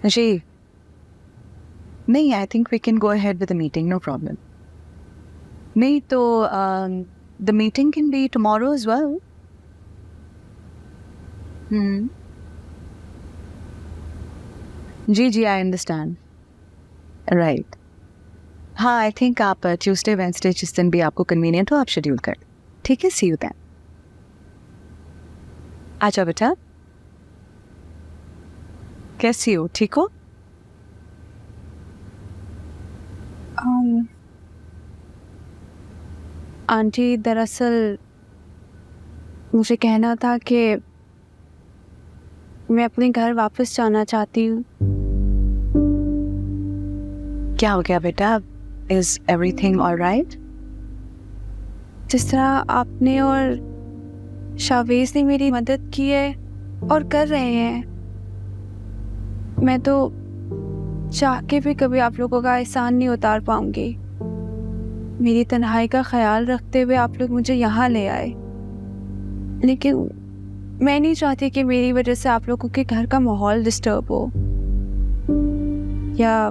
जी नहीं, I think we can go ahead with the meeting, no problem. नहीं तो the meeting can be tomorrow as well. जी जी, I understand. Right. हाँ, I think आप Tuesday Wednesday जिस दिन भी आपको कन्वीनियंट हो आप शेड्यूल कर. ठीक है, सी यू देन. आजा बेटा. कैसी हो, ठीक हो? आंटी, दरअसल मुझे कहना था कि मैं अपने घर वापस जाना चाहती हूँ. क्या हो गया बेटा? Is everything alright? जिस तरह आपने और शावेज ने मेरी मदद की है और कर रहे हैं, मैं तो चाह के भी कभी आप लोगों का एहसान नहीं उतार पाऊंगी. मेरी तन्हाई का ख्याल रखते हुए आप लोग मुझे यहाँ ले आए, लेकिन मैं नहीं चाहती कि मेरी वजह से आप लोगों के घर का माहौल डिस्टर्ब हो या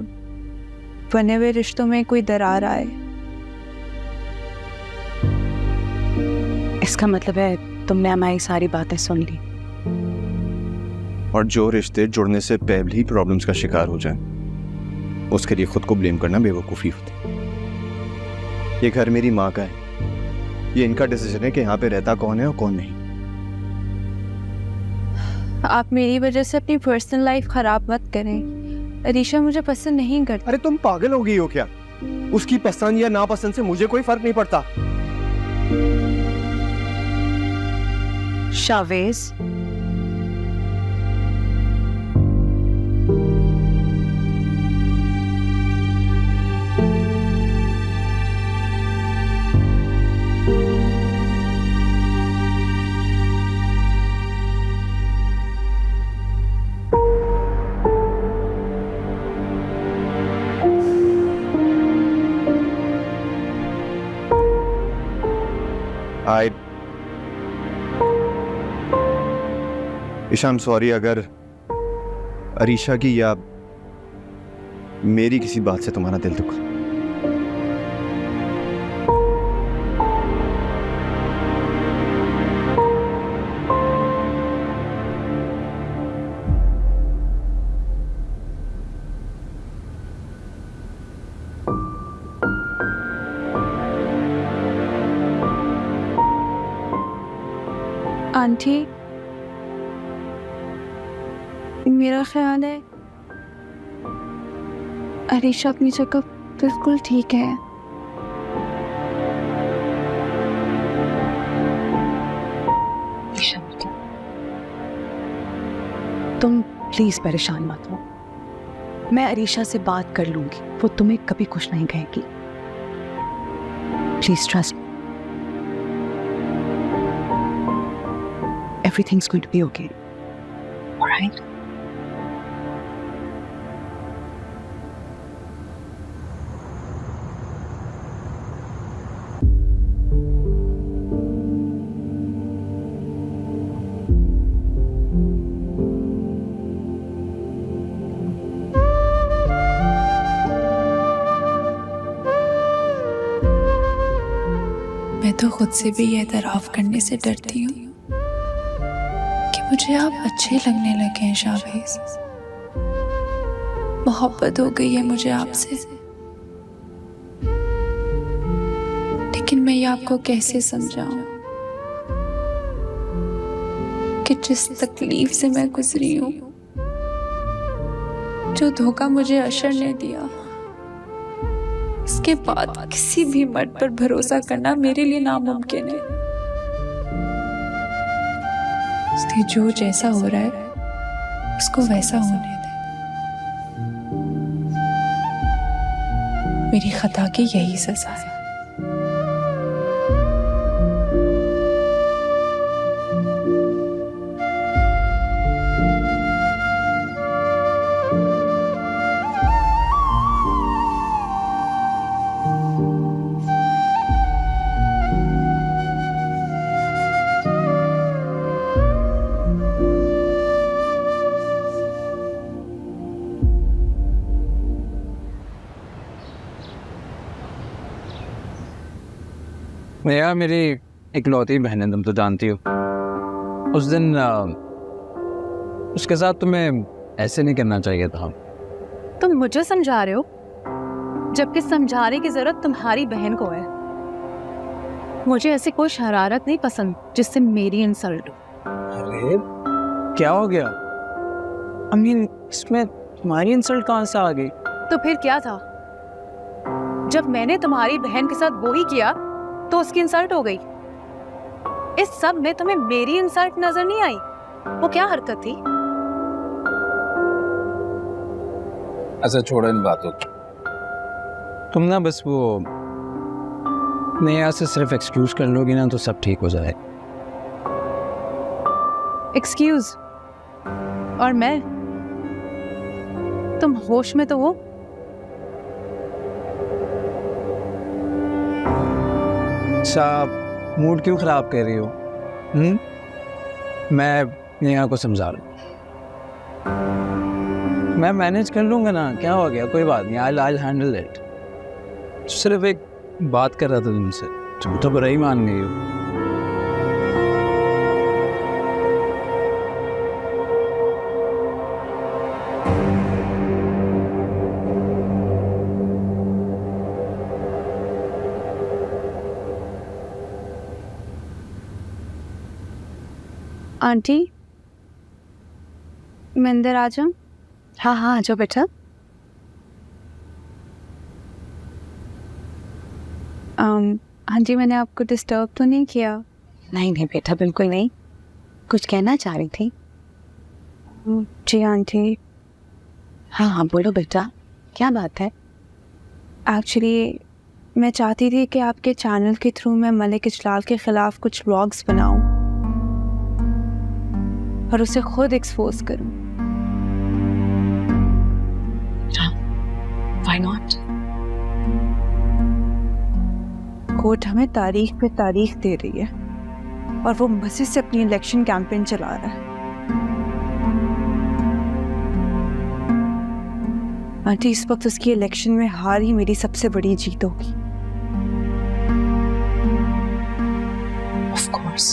बने हुए रिश्तों में कोई दरार आए. इसका मतलब है तुमने हमारी सारी बातें सुन ली. और जो रिश्ते जुड़ने से पहले ही प्रॉब्लम्स का शिकार हो जाएं, उसके लिए खुद को ब्लेम करना बेवकूफ़ी होती. ये घर मेरी माँ का है. ये इनका डिसीजन है कि यहाँ पे रहता कौन है और कौन नहीं. आप मेरी वजह से अपनी पर्सनल लाइफ खराब मत करें. अरीशा मुझे पसंद नहीं करती. अरे तुम पागल हो गई हो क्या? उसकी पसंद या नापसंद से मुझे कोई फर्क नहीं पड़ता. Shavez, Isha, I am sorry अगर अरीशा की या मेरी किसी बात से तुम्हारा दिल दुखा. आंटी, मेरा ख्याल है अरीशा अपनी जगह बिल्कुल ठीक है. तुम प्लीज परेशान मत हो. मैं अरीशा से बात कर लूंगी, वो तुम्हें कभी कुछ नहीं कहेगी. Please trust. Everything's going to be okay. All right? मैं तो खुद से भी ये एतराफ़ करने से डरती हूँ कि मुझे आप अच्छे लगने लगे हैं शावेज. मोहब्बत हो गई है मुझे आपसे. लेकिन मैं ये आपको कैसे समझाऊं कि जिस तकलीफ से मैं गुजरी हूँ, जो धोखा मुझे अशर ने दिया, इसके बाद किसी भी मर्द पर भरोसा करना मेरे लिए नामुमकिन है. इसलिए जो जैसा हो रहा है उसको वैसा होने दे. मेरी खता की यही सजा है. यार मेरी इकलौती बहन है, तुम तो जानती हो। उस दिन उसके साथ तुम्हें ऐसे नहीं करना चाहिए था। तुम मुझे समझा रहे हो, जबकि समझाने की जरूरत तुम्हारी बहन को है। मुझे ऐसी कोई शरारत नहीं पसंद जिससे मेरी इंसल्ट हो। अरे क्या हो गया? I mean, इसमें तुम्हारी इंसल्ट कहाँ से आ गई? तो फिर क्या था? जब मैंने तुम्हारी बहन के साथ वो ही किया तो उसकी इंसल्ट हो गई। इस सब में तुम्हें मेरी इंसल्ट नजर नहीं आई? वो क्या हरकत थी? अच्छा छोड़ो इन बातों को। तुम ना बस वो नेहा से सिर्फ एक्सक्यूज कर लोगी ना तो सब ठीक हो जाए। एक्सक्यूज? और मैं? तुम होश में तो हो? अच्छा मूड क्यों खराब कर रही हो? मैं नेहा को समझा रहा हूँ। मैं मैनेज कर लूंगा ना, क्या हो गया, कोई बात नहीं। I'll handle it। सिर्फ एक बात कर रहा था तुमसे, तुम तो बुरा ही मान गई हो। आंटी मैं अंदर आ जाऊं? हाँ हाँ, आ जाओ बेटा। हाँ जी, मैंने आपको डिस्टर्ब तो नहीं किया? नहीं नहीं बेटा, बिल्कुल नहीं। कुछ कहना चाह रही थी? जी आंटी, हाँ हाँ बोलो बेटा, क्या बात है? एक्चुअली मैं चाहती थी कि आपके चैनल के थ्रू मैं मलिक इजलाल के ख़िलाफ़ कुछ व्लॉग्स बनाऊं और उसे खुद एक्सपोज करूं। Why not? कोर्ट हमें तारीख पे तारीख दे रही है और वो मज़े से अपनी इलेक्शन कैंपेन चला रहा है। आंटी, इस वक्त उसकी इलेक्शन में हार ही मेरी सबसे बड़ी जीत होगी। Of course।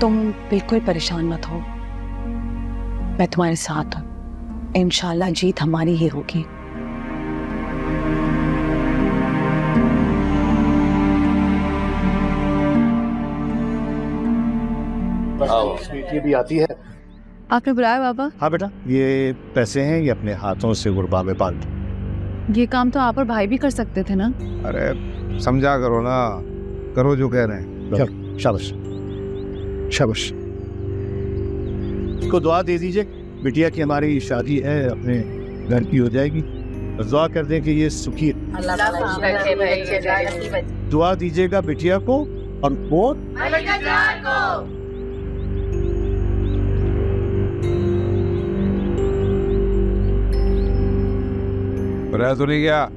तुम बिल्कुल परेशान मत हो, मैं तुम्हारे साथ हूँ। इंशाल्लाह जीत हमारी ही होगी। ये भी आती है। आपने बुलाया बाबा? हाँ बेटा, ये पैसे हैं, ये अपने हाथों से गुरबा में बांध दो। ये काम तो आप और भाई भी कर सकते थे ना। अरे समझा करो ना, करो जो कह रहे हैं। चलो शाबाश शाबाश। इसको दुआ दे दीजिए, बिटिया की हमारी शादी है, अपने घर की हो जाएगी। दुआ कर दें कि ये सुखी। दुआ दीजिएगा बिटिया को और वो रह तो नहीं गया?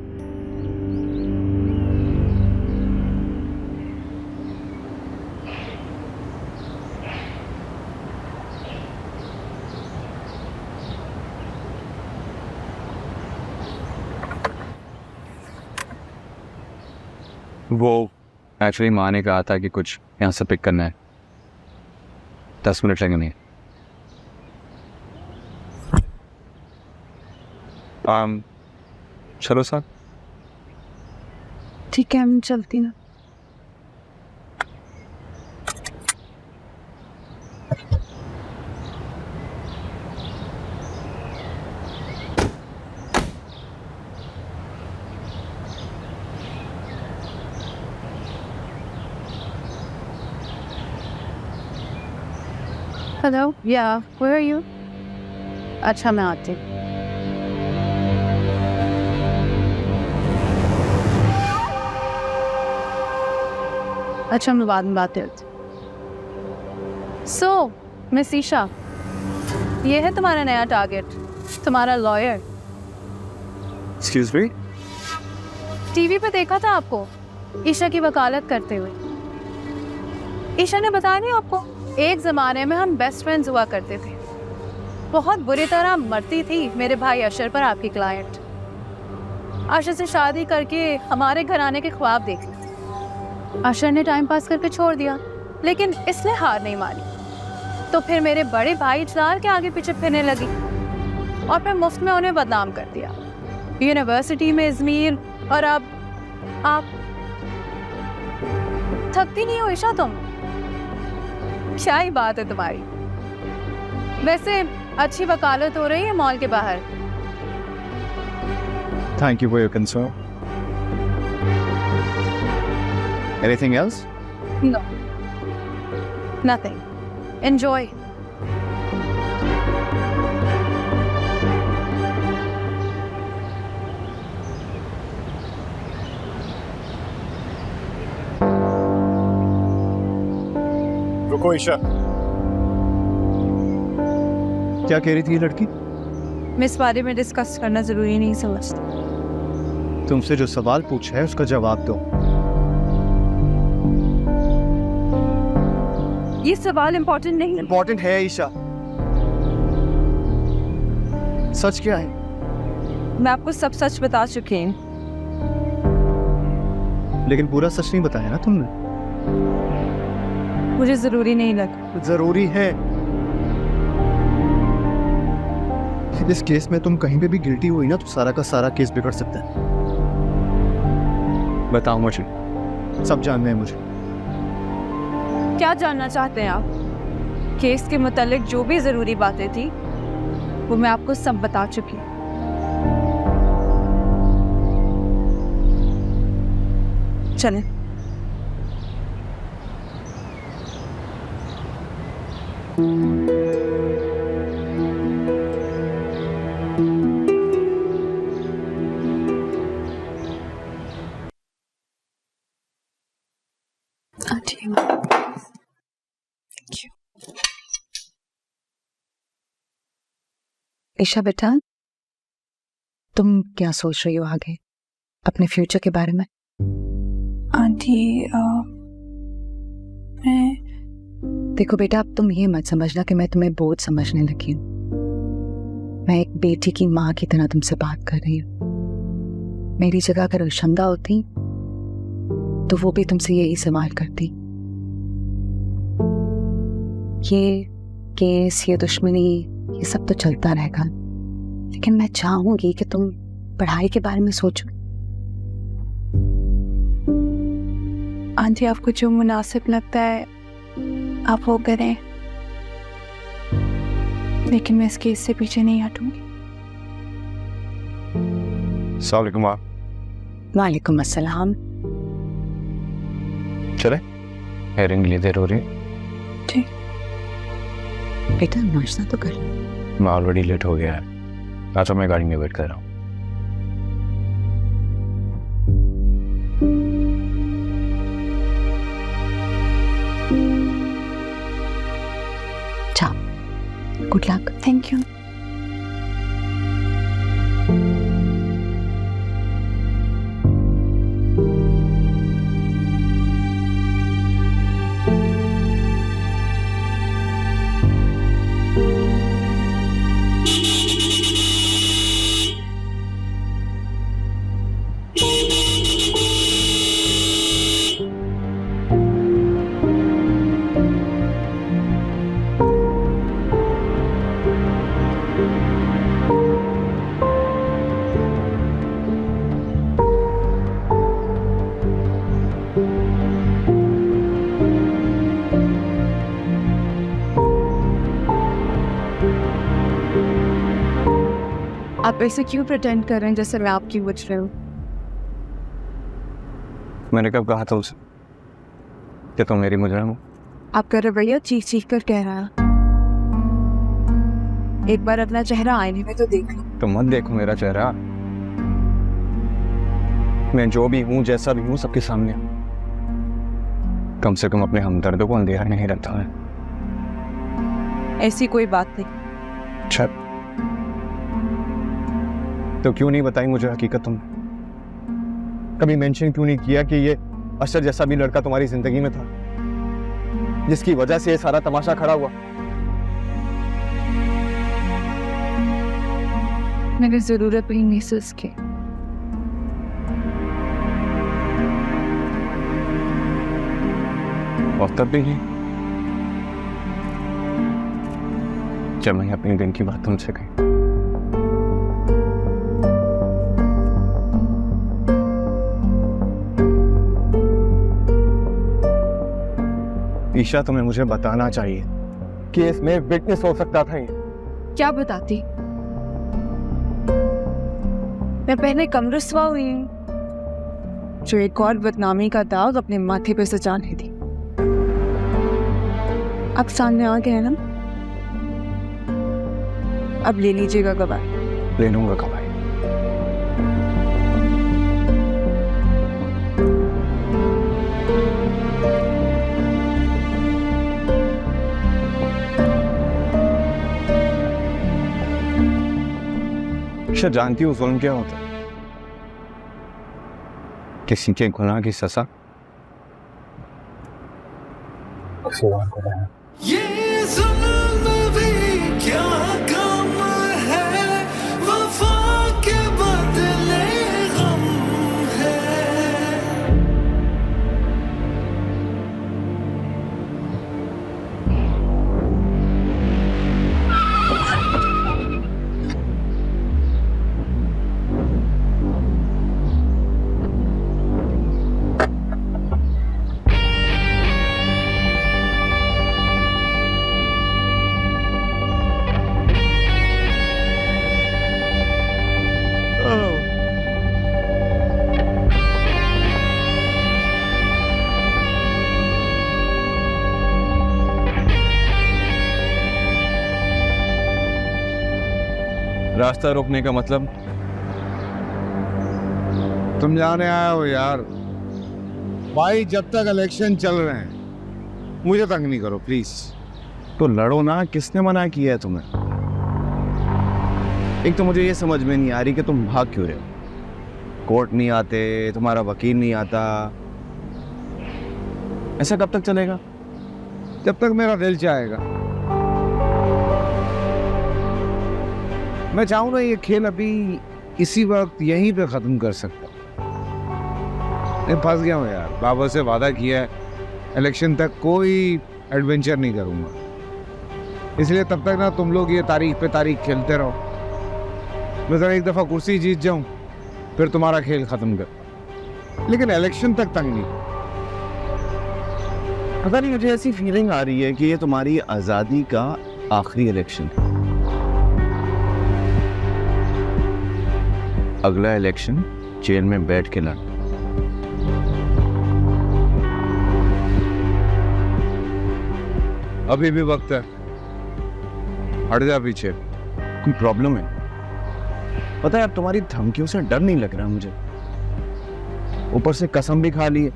वो एक्चुअली माँ ने कहा था कि कुछ यहाँ से पिक करना है, 10 मिनट लगेंगे। चलो सर। ठीक है, मैं चलती ना। हेलो, या वेयर आर यू? अच्छा मैं आती हूँ। अच्छा हम बाद में बात करते। सो मिस ईशा, ये है तुम्हारा नया टारगेट, तुम्हारा लॉयर। Excuse me? टीवी पे देखा था आपको ईशा की वकालत करते हुए। ईशा ने बताया नहीं आपको, एक ज़माने में हम बेस्ट फ्रेंड्स हुआ करते थे। बहुत बुरी तरह मरती थी मेरे भाई अशर पर आपकी क्लाइंट। आशा से शादी करके हमारे घर आने के ख्वाब देख लेते। अशर ने टाइम पास करके छोड़ दिया, लेकिन इसने हार नहीं मानी। तो फिर मेरे बड़े भाई जलाल के आगे पीछे फिरने लगी और फिर मुफ्त में उन्हें बदनाम कर दिया यूनिवर्सिटी में इजमीर। और अब आप थकती नहीं हो ईशा तुम? क्या ही बात है तुम्हारी। वैसे अच्छी वकालत हो रही है मॉल के बाहर। Thank you for your concern. Anything else? No, nothing. Enjoy. रुको ईशा, क्या कह रही थी ये लड़की? मैं इस बारे में डिस्कस करना ज़रूरी नहीं समझती। तुमसे जो सवाल पूछा है उसका जवाब दो। ये सवाल इम्पोर्टेंट नहीं है। इम्पोर्टेंट है ईशा। सच क्या है? मैं आपको सब सच बता चुकी हूँ। लेकिन पूरा सच नहीं बताया ना तुमने। मुझे ज़रूरी नहीं लगा। जरूरी है। इस केस में तुम कहीं पे भी गिल्टी हुई ना तो सारा का सारा केस बिगड़ सकता है। बताओ मुझे, सब जानना है मुझे। क्या जानना चाहते हैं आप? केस के मुतालिक जो भी ज़रूरी बातें थी वो मैं आपको सब बता चुकी हूँ। चलें। ईशा बेटा, तुम क्या सोच रही हो आगे अपने फ्यूचर के बारे में? आंटी मैं देखो बेटा, अब तुम ये मत समझना कि मैं तुम्हें बोझ समझने लगी हूँ। मैं एक बेटी की माँ की तरह तुमसे बात कर रही हूँ। मेरी जगह अगर शंदा होती तो वो भी तुमसे यही सवाल करती। ये केस, ये दुश्मनी, ये सब तो चलता रहेगा, लेकिन मैं चाहूंगी कि तुम पढ़ाई के बारे में सोचो। आंटी, आपको जो मुनासिब लगता है आप वो करें, लेकिन मैं इस केस से पीछे नहीं हटूंगी। अस्सलाम वालेकुम। आप वालेकुम अस्सलाम। चले? हेयरिंग के लिए देर हो रही है। बेटा नाश्ता तो कर। मैं ऑलरेडी लेट हो गया है। अच्छा, मैं गाड़ी में वेट कर रहा हूँ। जाओ, गुड लक। Thank you. आप ऐसे क्यों प्रिटेंड कर रहे हैं जैसे मैं आपकी पूछ रही हूँ? मैंने कब कहा था उसे कि तुम मेरी मुजरिम हो? आपका रवैया चीख चीख कर कह रहा है। एक बार अपना चेहरा आईने में तो देख लो। तो मत देखो मेरा चेहरा। मैं जो भी हूँ, जैसा भी हूँ, सबके सामने हूँ। कम से कम अपने हमदर्दों को अंधेरा नहीं रखता है। ऐसी कोई बात नहीं। अच्छा, तो क्यों नहीं बताई मुझे हकीकत? तुम कभी मेंशन क्यों नहीं किया कि ये अशर जैसा भी लड़का तुम्हारी जिंदगी में था, जिसकी वजह से ये सारा तमाशा खड़ा हुआ? मैंने जरूरत भी महसूस की। और तब भी नहीं जब मैंने अपने दिन की बात तुमसे कही। ईशा, तुम्हें मुझे बताना चाहिए कि इसमें विटनेस हो सकता था। ये क्या बताती? मैं पहले कम रुस्वा हुई हूँ जो एक और बदनामी का दाग अपने माथे पे सजाने दी। अब सामने आ गए ना, अब ले लीजिएगा गवाही। ले लूंगा गवाही। ईशा, जानती हूँ जुल्म क्या होता है? किसी के गुनाह की सजा ये जुल्म भी क्या काम है, वफा के बदले गम है। रास्ता रोकने का मतलब? तुम जाने आए हो यार। भाई, जब तक इलेक्शन चल रहे हैं मुझे तंग नहीं करो प्लीज। तो लड़ो ना, किसने मना किया है तुम्हें? एक तो मुझे ये समझ में नहीं आ रही कि तुम भाग क्यों रहे हो। कोर्ट नहीं आते, तुम्हारा वकील नहीं आता, ऐसा कब तक चलेगा? जब तक मेरा दिल चाहेगा। मैं चाहूँ ना ये खेल अभी इसी वक्त यहीं पे खत्म कर सकता हूँ। मैं फंस गया हूँ यार। बाबा से वादा किया है इलेक्शन तक कोई एडवेंचर नहीं करूँगा, इसलिए तब तक ना तुम लोग ये तारीख पे तारीख खेलते रहो। मैं जरा एक दफ़ा कुर्सी जीत जाऊँ फिर तुम्हारा खेल ख़त्म कर, लेकिन इलेक्शन तक तंग नहीं। पता नहीं, मुझे ऐसी फीलिंग आ रही है कि ये तुम्हारी आज़ादी का आखिरी इलेक्शन है। अगला इलेक्शन जेल में बैठ के लड़। अभी भी वक्त है, हट जा पीछे। कोई प्रॉब्लम है? पता है, अब तुम्हारी धमकियों से डर नहीं लग रहा मुझे। ऊपर से कसम भी खा ली है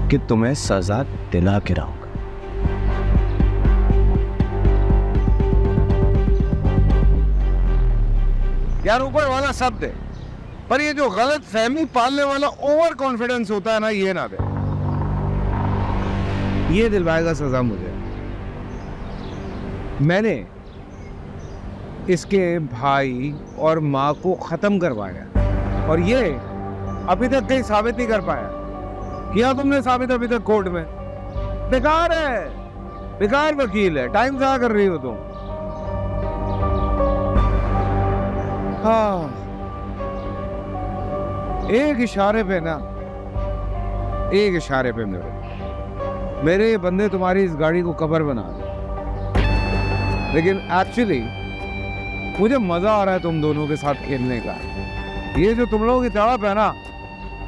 कि तुम्हें सजा दिला के रहूंगा। यार, ऊपर वाला सब दे, पर ये जो गलत फहमी पालने वाला ओवर कॉन्फिडेंस होता है ना, ये ना दे। ये दिलवाएगा सजा मुझे। मैंने इसके भाई और माँ को खत्म करवाया और ये अभी तक कहीं साबित नहीं कर पाया। किया तुमने साबित अभी तक कोर्ट में? बेकार है, बेकार वकील है, टाइम ज़ाया कर रही हो तुम। हाँ, एक इशारे पे ना, एक इशारे पे मेरे ये बंदे तुम्हारी इस गाड़ी को कवर बना दे। लेकिन एक्चुअली मुझे मजा आ रहा है तुम दोनों के साथ खेलने का। ये जो तुम लोगों की तड़प है ना,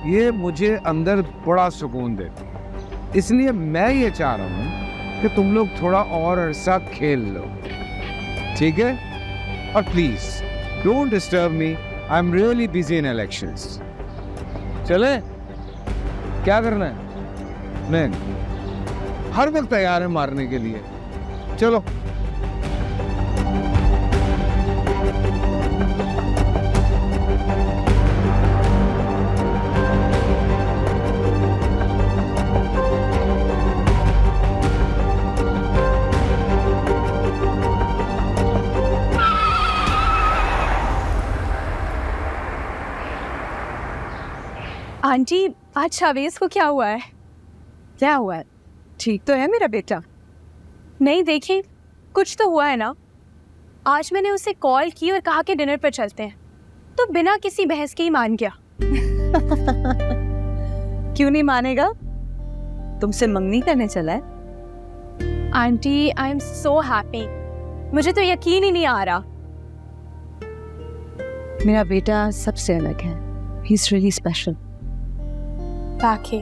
ये मुझे अंदर बड़ा सुकून देती। इसलिए मैं ये चाह रहा हूँ कि तुम लोग थोड़ा और अरसा खेल लो, ठीक है? और please don't disturb me, I am really busy in elections. चले, क्या करना है? मैं हर वक्त तैयार है मारने के लिए। चलो। आंटी, आज शावेज को क्या हुआ है? क्या हुआ है? ठीक तो है मेरा बेटा? नहीं देखिए, कुछ तो हुआ है ना। आज मैंने उसे कॉल की और कहा कि डिनर पर चलते हैं, तो बिना किसी बहस के ही मान गया। क्यों नहीं मानेगा? तुमसे मंगनी करने चला है। Aunty, I am so happy. मुझे तो यकीन ही नहीं आ रहा। मेरा बेटा सबसे अलग है। He is really special. बाकी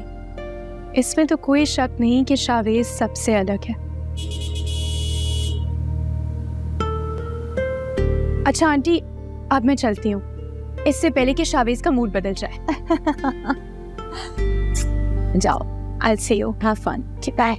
इसमें तो कोई शक नहीं कि शावेज सबसे अलग है। अच्छा आंटी, अब मैं चलती हूँ, इससे पहले कि शावेज का मूड बदल जाए। जाओ, I'll see you. Have fun. Bye.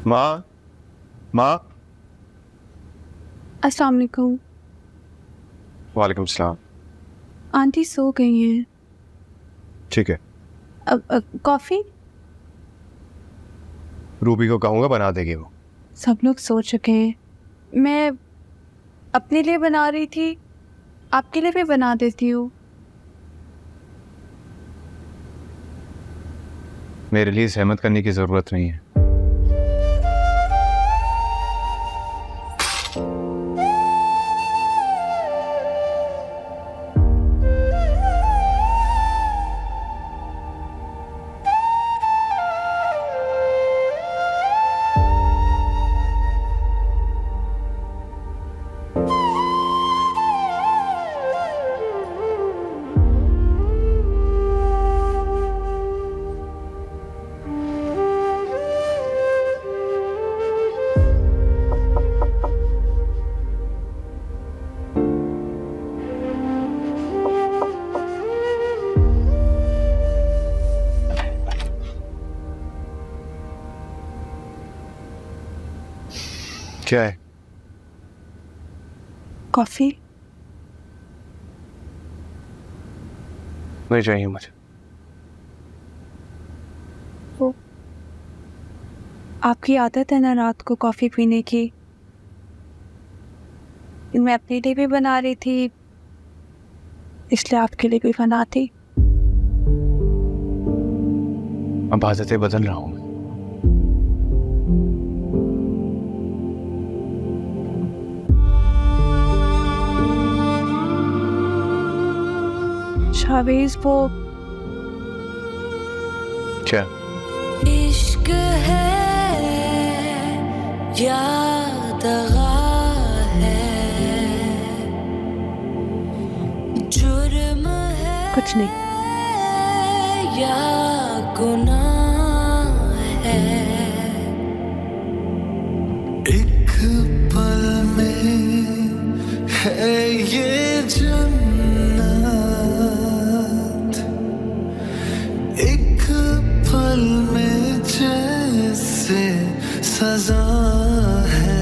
माँ, माँ। अस्सलाम वालेकुम। वालेकुम सलाम। आंटी सो गई हैं। ठीक है, कॉफ़ी? रूबी को कहूँगा बना देगी वो। सब लोग सो चुके हैं। मैं अपने लिए बना रही थी, आपके लिए भी बना देती हूँ। मेरे लिए सहमत करने की ज़रूरत नहीं है। क्या है? कॉफ़ी? नहीं चाहिए मुझे। आपकी आदत है ना रात को कॉफ़ी पीने की। मैं अपने लिए भी बना रही थी, इसलिए आपके लिए भी बनाती। अब आदतें बदल रहा हूँ। शावेज वो क्या? इश्क है या दगा है, जुर्म है कुछ नहीं। या गुनाह है, एक पल में है ये जन्नत, एक पल में जैसे सजा है।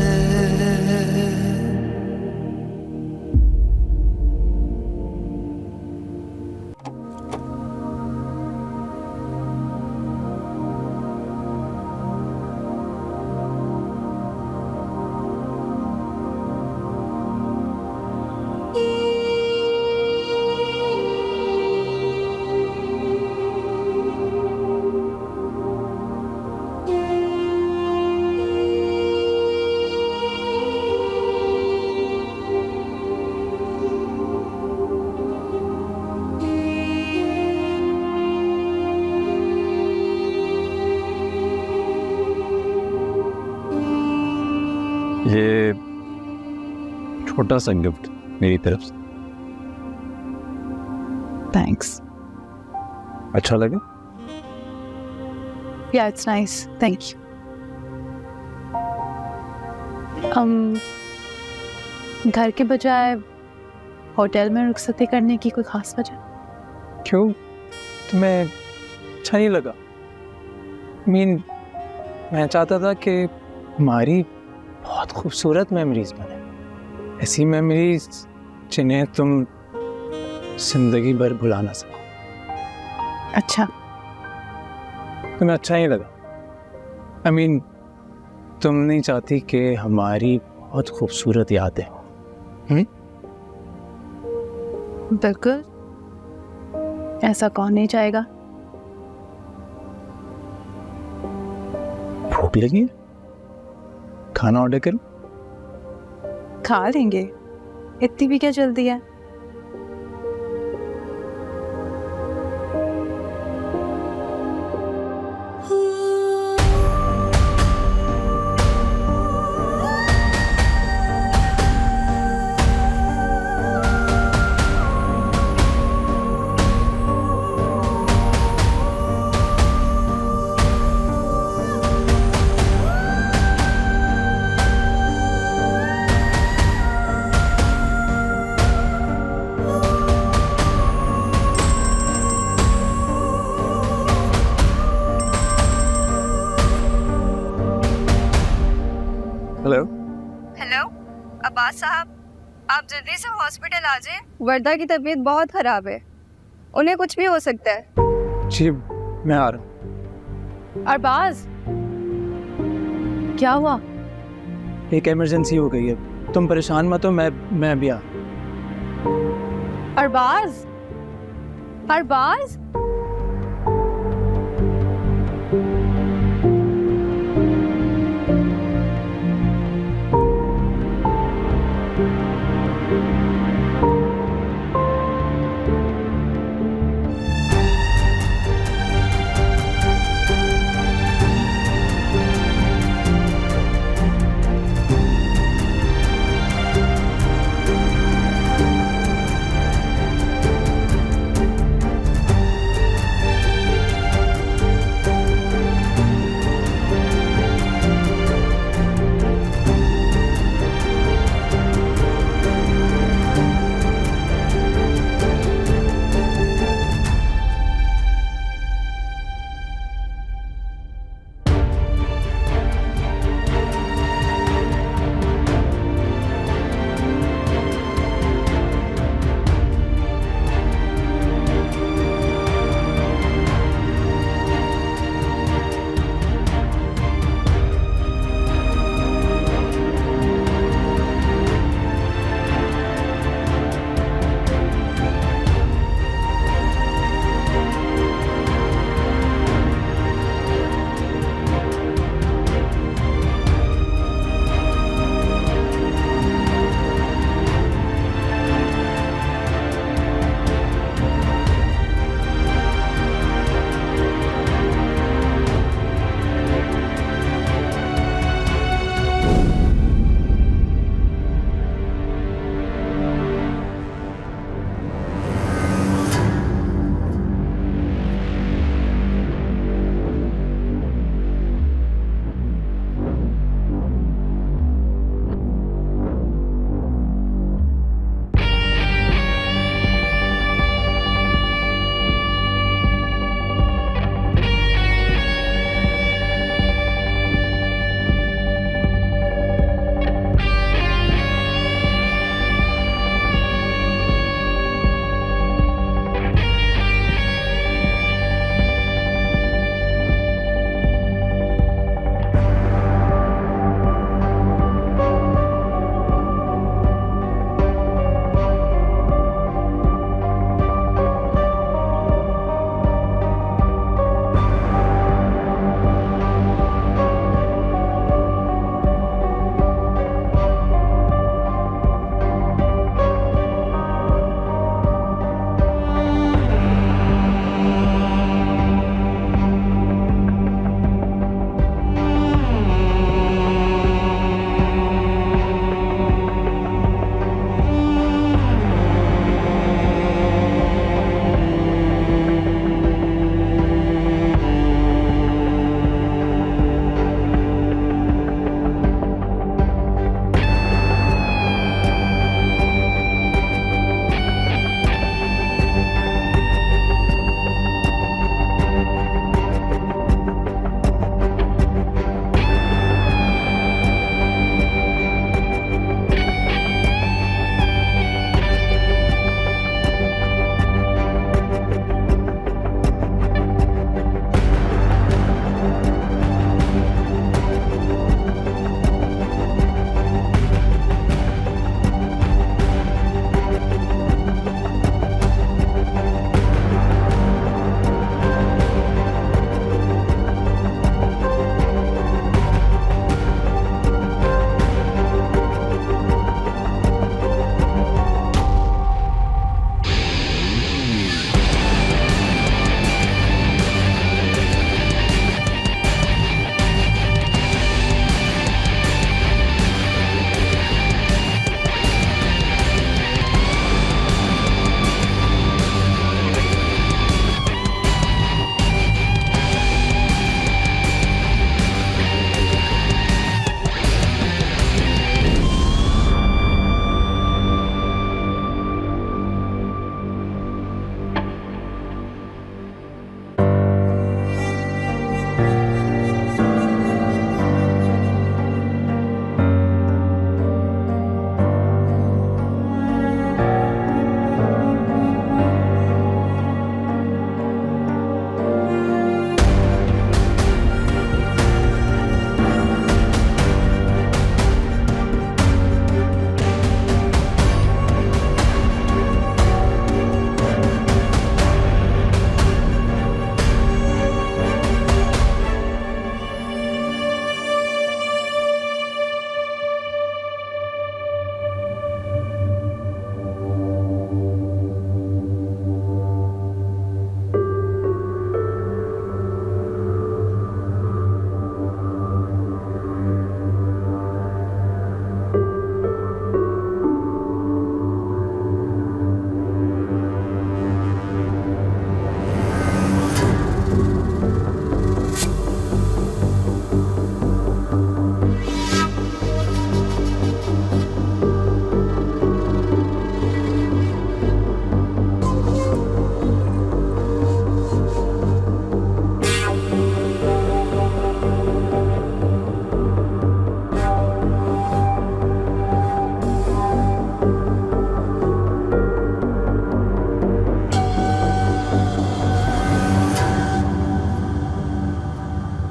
ये छोटा सा गिफ्ट मेरी तरफ से। थैंक्स। अच्छा लगा? या इट्स नाइस, थैंक यू। घर के बजाय होटल में रुखसती करने की कोई खास वजह? क्यों, तुम्हें अच्छा नहीं लगा? मैं चाहता था कि हमारी बहुत खूबसूरत मेमोरीज बने, ऐसी मेमोरीज जिन्हें तुम जिंदगी भर भुला ना सको। अच्छा, तुम्हें अच्छा नहीं लगा? I mean, तुम नहीं चाहती कि हमारी बहुत खूबसूरत यादें हो? बिल्कुल, ऐसा कौन नहीं चाहेगा। भूख लगी है? खाना ऑर्डर करूं? खा लेंगे, इतनी भी क्या जल्दी है। हेलो। हेलो अब्बास साहब, आप जल्दी से हॉस्पिटल आ जाएं। वर्दा की तबीयत बहुत खराब है, उन्हें कुछ भी हो सकता है। जी मैं आ रहा हूँ। अरबाज, क्या हुआ? एक इमरजेंसी हो गई है, तुम परेशान मत हो, मैं भी आ। अरबाज, अरबाज,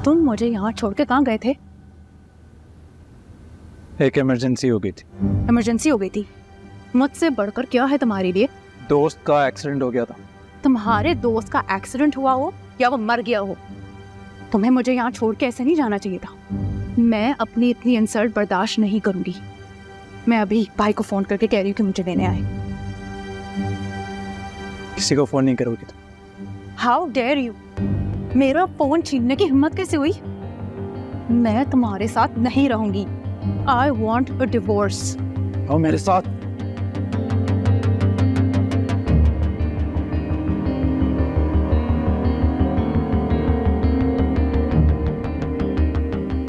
तुम मुझे यहाँ छोड़ के कहाँ गए थे? एक इमरजेंसी हो गई थी। इमरजेंसी हो गई थी? मुझसे बढ़कर क्या है तुम्हारे लिए? दोस्त का एक्सीडेंट हो गया था। तुम्हारे दोस्त का एक्सीडेंट हुआ हो या वो मर गया हो, तुम्हें मुझे यहाँ छोड़ के ऐसे नहीं जाना चाहिए था। मैं अपनी इतनी इंसल्ट बर्दाश्त नहीं करूंगी। मैं अभी भाई को फोन करके कह रही हूँ कि मुझे लेने आए। किसी को फोन नहीं करोगी तुम? How dare you! मेरा फोन छीनने की हिम्मत कैसे हुई? मैं तुम्हारे साथ नहीं रहूंगी। I want a divorce. आओ मेरे साथ।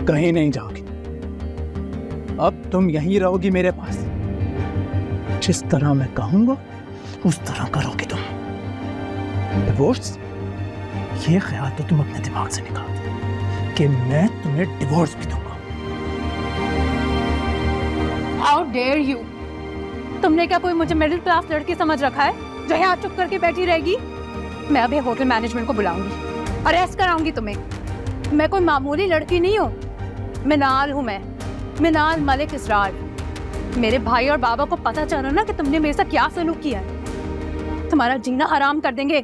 कहीं नहीं जाओगी, अब तुम यहीं रहोगी मेरे पास। जिस तरह मैं कहूंगा उस तरह करोगी तुम। डिवोर्स? ये ख्याल तो तुम अपने दिमाग से निकाल दो कि मैं तुम्हें डिवोर्स भी दूंगा। How dare you! तुमने क्या कोई मुझे मिडिल क्लास लड़की समझ रखा है जो यहाँ चुप करके बैठी रहेगी? मैं अभी होटल मैनेजमेंट को बुलाऊंगी, अरेस्ट कराऊंगी तुम्हें। मैं कोई मामूली लड़की नहीं हूँ। मिनाल हूँ मैं, मिनाल मलिक इसरार। मेरे भाई और बाबा को पता चला ना कि तुमने मेरे साथ क्या सलूक किया है, तुम्हारा जीना हराम कर देंगे।